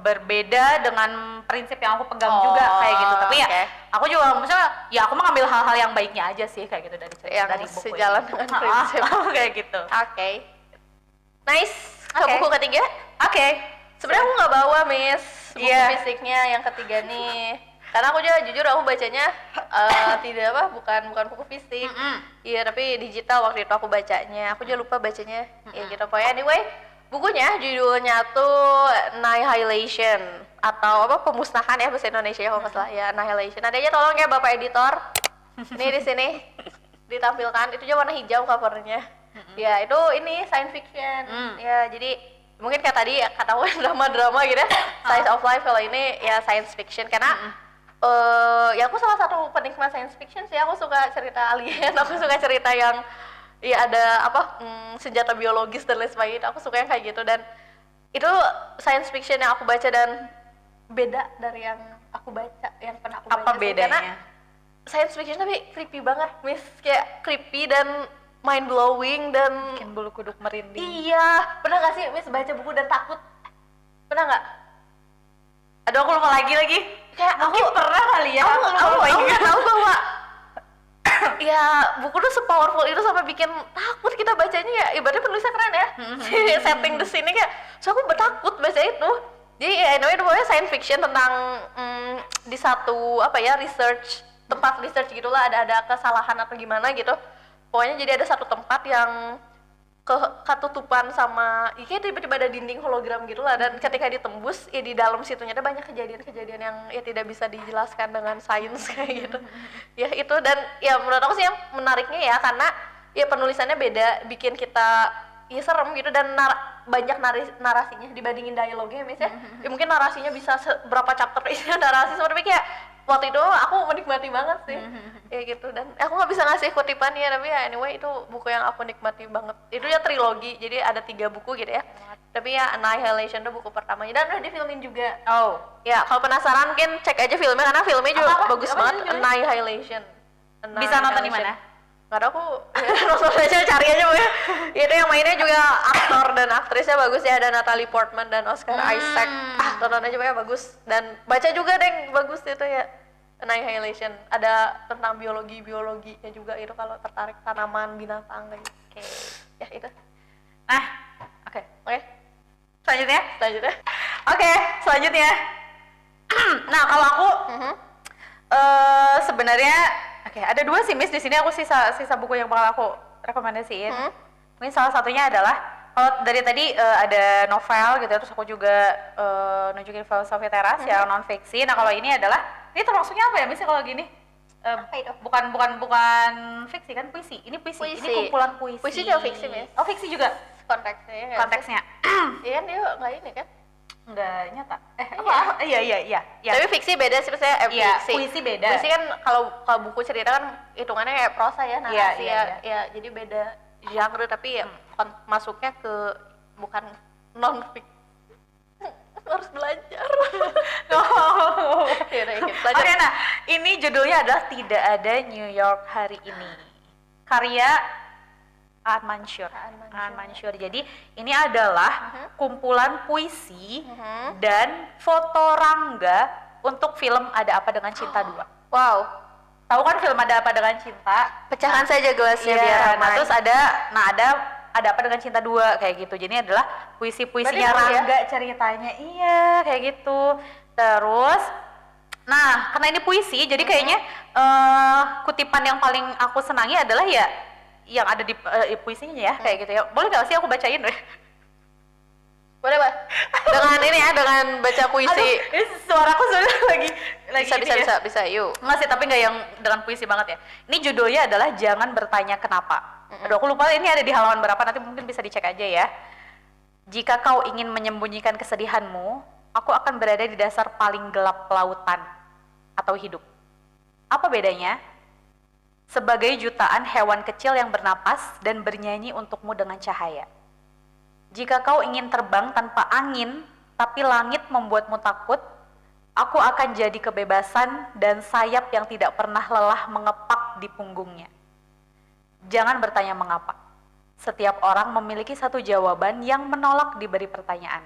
berbeda dengan prinsip yang aku pegang juga kayak gitu. Tapi ya aku juga maksudnya ya aku mengambil hal-hal yang baiknya aja sih kayak gitu dari cerita dari buku sejalan ini. dengan prinsip kayak gitu. Oke. Nice. Ke buku ketiga? Oke. Sebenarnya aku nggak bawa, Miss, buku fisiknya yang ketiga nih. Karena aku juga jujur aku bacanya bukan buku fisik. Iya, tapi digital waktu itu aku bacanya. Aku juga lupa bacanya. Ya gitu. Pokoknya anyway, bukunya judulnya tuh Annihilation atau pemusnahan ya bahasa Indonesia kalau nggak salah ya, Annihilation. Ada aja tolong ya Bapak editor. Nih di sini ditampilkan itu juga warna hijau covernya. Ya, itu ini science fiction. Ya, jadi mungkin kayak tadi kata aku drama-drama gitu ya. Slice of life, kalau ini ya science fiction karena ya aku salah satu penikmat science fiction sih. Aku suka cerita alien, aku suka cerita yang ya ada senjata biologis dan lain sebagainya. Aku suka yang kayak gitu dan itu science fiction yang aku baca dan beda dari yang aku baca yang pernah aku baca. Apa bedanya? Karena science fiction tapi creepy banget, Miss. Kayak creepy dan mind blowing dan bikin bulu kuduk merinding. Iya, pernah gak sih Miss baca buku dan takut? Pernah nggak? Aduh aku lupa lagi. Kayak mungkin pernah kali ya. Aku nggak tahu bahwa ya buku tuh sepowerful itu sampai bikin takut kita bacanya ya. Ibaratnya penulisnya keren ya. Setting di sini kayak, so aku takut baca itu. Jadi ya anyway itu pokoknya science fiction tentang di satu research, tempat research gitulah, ada kesalahan atau gimana gitu. Pokoknya jadi ada satu tempat yang ketutupan sama kayak tiba-tiba ada dinding hologram gitulah, dan ketika ditembus ya di dalam situnya ada banyak kejadian-kejadian yang ya tidak bisa dijelaskan dengan sains kayak gitu. Ya itu, dan ya menurut aku sih yang menariknya ya karena ya penulisannya beda, bikin kita ya serem gitu, dan banyak narasinya dibandingin dialognya misalnya. Ya mungkin narasinya bisa berapa chapter isinya narasi, seperti kayak waktu itu aku menikmati banget sih. Ya gitu, dan aku nggak bisa ngasih kutipan ya, tapi ya anyway itu buku yang aku nikmati banget. Itu ya trilogi, jadi ada 3 buku gitu ya. Tapi ya Annihilation itu buku pertamanya dan udah difilmin juga. Oh ya, kalau penasaran mungkin cek aja filmnya karena filmnya juga bagus banget. Annihilation. Bisa nonton di mana? Nggak ada, aku nonton aja, cari aja pokoknya. Itu yang mainnya juga aktor dan aktrisnya bagus ya, ada Natalie Portman dan Oscar Isaac. Tonton aja pokoknya bagus, dan baca juga deh bagus itu ya. Annihilation ada tentang biologinya juga itu kalau tertarik, tanaman, binatang kayak gitu. Oke. Ya itu. Nah, oke. Selanjutnya. Nah kalau aku sebenarnya ada 2 sih Miss di sini. Aku sisa buku yang bakal aku rekomendasiin. Mungkin salah satunya adalah kalau dari tadi ada novel gitu, terus aku juga nunjukin Filosofi Teras yang non fiksi. Nah kalau ini adalah Ini termasuknya apa ya misalnya kalau gini? Apa itu? Bukan fiksi kan, puisi. Ini puisi. Ini kumpulan puisi. Puisi juga fiksi, Miss. Oh, fiksi juga. Konteksnya. Konteksnya. Iya kan dia nggak ini kan? Nggak nyata. Apa? Iya. Tapi fiksi beda sih, maksudnya fiksi. Puisi beda. Puisi kan kalau buku cerita kan hitungannya kayak prosa ya, narasi ya, jadi beda genre tapi ya masuknya ke bukan non fiksi. Harus belajar. Oke, nah ini judulnya adalah Tidak Ada New York Hari Ini, karya Aan Mansyur. Jadi ini adalah kumpulan puisi dan foto Rangga untuk film Ada Apa Dengan Cinta 2. Wow. Tahu kan film Ada Apa Dengan Cinta? Pecahkan saja gelasnya biar aman. Terus ada Apa Dengan Cinta 2 kayak gitu. Jadi adalah puisi-puisinya Rangga ceritanya. Iya, kayak gitu. Terus karena ini puisi, jadi kayaknya kutipan yang paling aku senangi adalah ya yang ada di puisinya ya, kayak gitu ya. Boleh gak sih aku bacain? Boleh, Pak. Dengan ini ya, dengan baca puisi. Aduh, ini suaraku sudah lagi bisa, yuk. Nggak sih, tapi nggak yang dengan puisi banget ya. Ini judulnya adalah Jangan Bertanya Kenapa. Aduh, aku lupa ini ada di halaman berapa, nanti mungkin bisa dicek aja ya. Jika kau ingin menyembunyikan kesedihanmu, aku akan berada di dasar paling gelap lautan atau hidup. Apa bedanya? Sebagai jutaan hewan kecil yang bernapas dan bernyanyi untukmu dengan cahaya. Jika kau ingin terbang tanpa angin, tapi langit membuatmu takut, aku akan jadi kebebasan dan sayap yang tidak pernah lelah mengepak di punggungnya. Jangan bertanya mengapa. Setiap orang memiliki satu jawaban yang menolak diberi pertanyaan.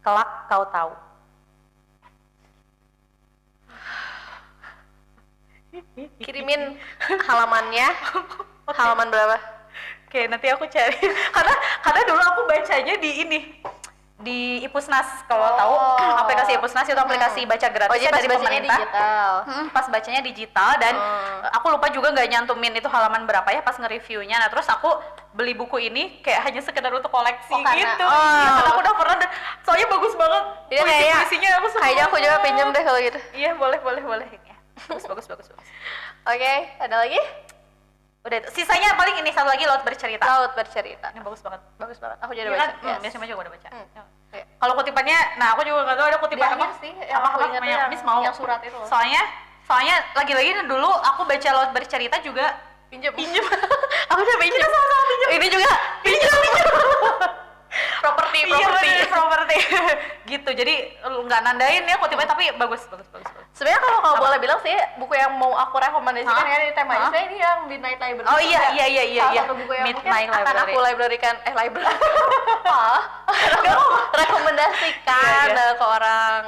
Kelak kau tahu. Kirimin halamannya. Halaman berapa? Oke, nanti aku cari. karena dulu aku bacanya di Ipusnas. Kalau tahu aplikasi Ipusnas itu aplikasi baca gratis jadi pas dari bacanya pemerintah. Digital. Pas bacanya digital dan aku lupa juga nggak nyantumin itu halaman berapa ya pas nge-reviewnya. Nah terus aku beli buku ini kayak hanya sekedar untuk koleksi gitu. Iya, karena aku udah pernah soalnya bagus banget. Puisi-puisinya aku suka. Kayaknya aku juga pinjam deh kalau gitu. Iya, boleh. Ya. Bagus. Oke, ada lagi? Udah itu. Sisanya paling ini satu lagi Laut Bercerita. Ini bagus banget. Aku jadi Iya baca. kan? Biasanya juga udah baca. Kalau kutipannya, aku juga nggak tahu ada kutipan apa sih. Yang aku ingatnya Miss mau. Yang surat itu. Soalnya lagi-lagi dulu aku baca Laut Bercerita juga pinjam. Aku juga pinjam. Kita sama-sama pinjam. Ini juga pinjam. properti gitu. Jadi nggak nandain ya kutipannya tapi bagus. Sebenarnya kalau boleh bilang sih buku yang mau aku rekomendasikan ya di temanya saya ini yang Midnight Library. Oh iya. Salah satu buku yang Midnight mungkin akan aku library-kan rekomendasikan ke orang.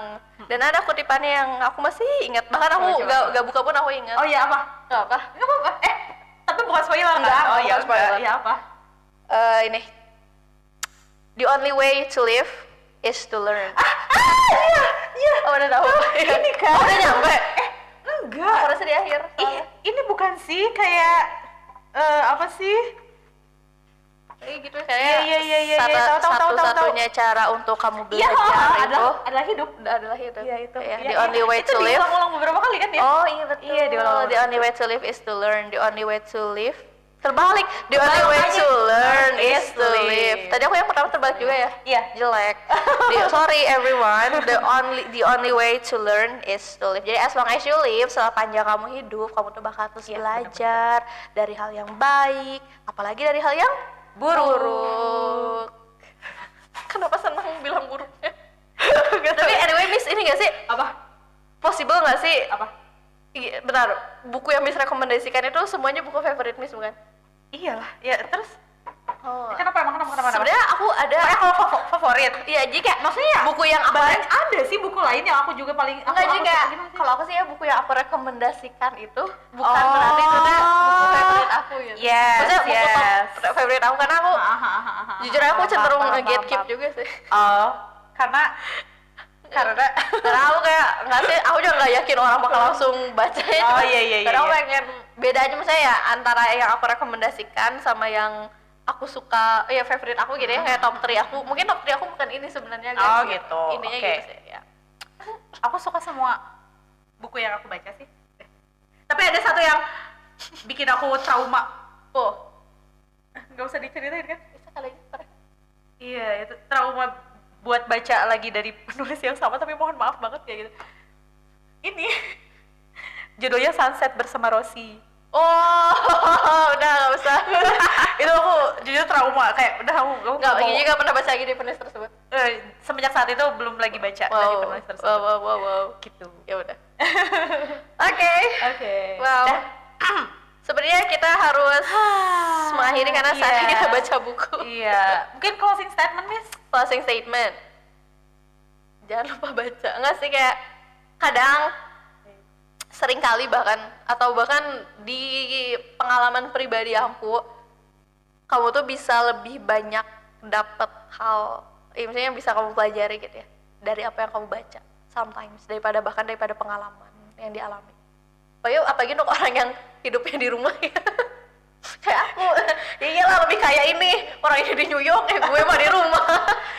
Dan ada kutipannya yang aku masih ingat, bahkan aku nggak buka pun aku ingat. Oh iya, apa? Nggak apa? Tapi bukan spoiler enggak? Oh iya, spoiler. Iya apa? Ini The only way to live is to learn. Iya. Oh, udah tahu. Ini kan. Oh, udah nyampe. Enggak. Aku rasa di akhir. Ini bukan sih kayak apa sih? Gitu kayak. Iya. Satu-satunya cara untuk kamu belajar itu adalah hidup. Iya itu. The only way to live. Itu diulang-ulang beberapa kali kan ya? Oh iya betul. Iya, diulang-ulang. The only way to live is to learn. The only way to live. Terbalik. The only way to learn is to live. Tadi aku yang pertama terbalik juga ya? Iya. Jelek. Sorry everyone. The only way to learn is to live. Jadi as long as you live, sepanjang kamu hidup, kamu tuh bakal terus belajar dari hal yang baik, apalagi dari hal yang buruk. Kenapa senang bilang buruknya? Tapi anyway, Miss, ini gak sih? Apa? Possible gak sih? Apa? Benar, buku yang Miss rekomendasikan itu semuanya buku favorit Miss, bukan? Iyalah, ya terus Oh. Kenapa? Sebenarnya aku ada kalau favorit. Iya, jika Maksudnya buku yang aku ada sih buku lain yang aku juga paling kalau aku sih ya buku yang aku rekomendasikan itu bukan berarti itu buku favorit aku gitu. Maksudnya buku top favorit aku karena aku jujur aku cenderung nge-gatekeep juga sih. Karena aku kayak nggak sih, aku juga nggak yakin orang bakal langsung baca itu. Karena aku pengen beda aja misalnya ya antara yang aku rekomendasikan sama yang aku suka, ya favorite aku gitu ya, kayak top 3 aku. Mungkin top 3 aku bukan ini sebenarnya guys. Gitu. Intinya gitu sih ya. Aku suka semua buku yang aku baca sih. Tapi ada satu yang bikin aku trauma. Oh, Nggak usah diceritain kan? bisa kali ini. Iya, itu trauma buat baca lagi dari penulis yang sama, tapi mohon maaf banget kayak gitu. Ini judulnya Sunset Bersama Rosie. Oh, udah nggak usah. Itu aku jujur trauma, kayak udah aku Nggak, Gigi nggak pernah baca lagi di penulis tersebut. semenjak saat itu belum lagi baca dari penulis tersebut. Wow. Gitu. Ya udah. Oke. Wow. Dah. Sebenarnya kita harus mengakhiri karena saatnya Iya. kita baca buku. Iya. Mungkin closing statement, Miss? Closing statement. Jangan lupa baca. Enggak sih, kayak kadang sering kali bahkan di pengalaman pribadi aku, kamu tuh bisa lebih banyak dapet hal, misalnya bisa kamu pelajari gitu ya dari apa yang kamu baca sometimes daripada pengalaman yang dialami. Apalagi untuk orang yang hidupnya di rumah ya. Kayak aku, ya iyalah lebih kayak ini orang ini di New York, gue mah di rumah.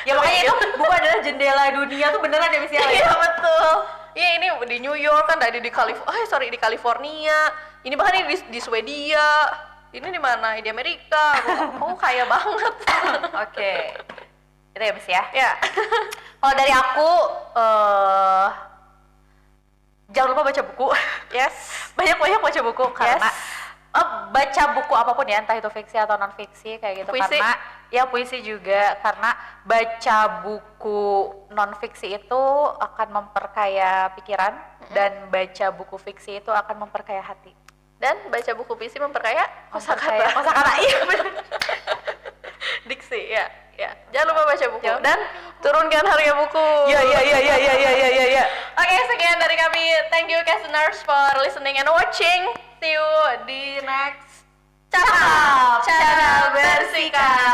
Ya makanya itu buku adalah jendela dunia tuh beneran ya, Miss ya? Iya betul. Iya, ini di New York kan, tadi di di California. Ini bahkan ini di Swedia. Ini di mana? Di Amerika. Aku kaya banget. Oke. Itu ya, Miss ya? Ya. Kalau dari aku, jangan lupa baca buku. Yes. Banyak-banyak baca buku karena Yes. baca buku apapun ya, entah itu fiksi atau non fiksi kayak gitu. Puisi. Karena ya puisi juga, karena baca buku non fiksi itu akan memperkaya pikiran dan baca buku fiksi itu akan memperkaya hati. Dan baca buku puisi memperkaya Kosakata. Iya benar. Diksi ya. Jangan lupa baca buku dan turunkan harga buku. Iya. Oke, sekian dari kami. Thank you listeners for listening and watching. See you di next channel Bersikat.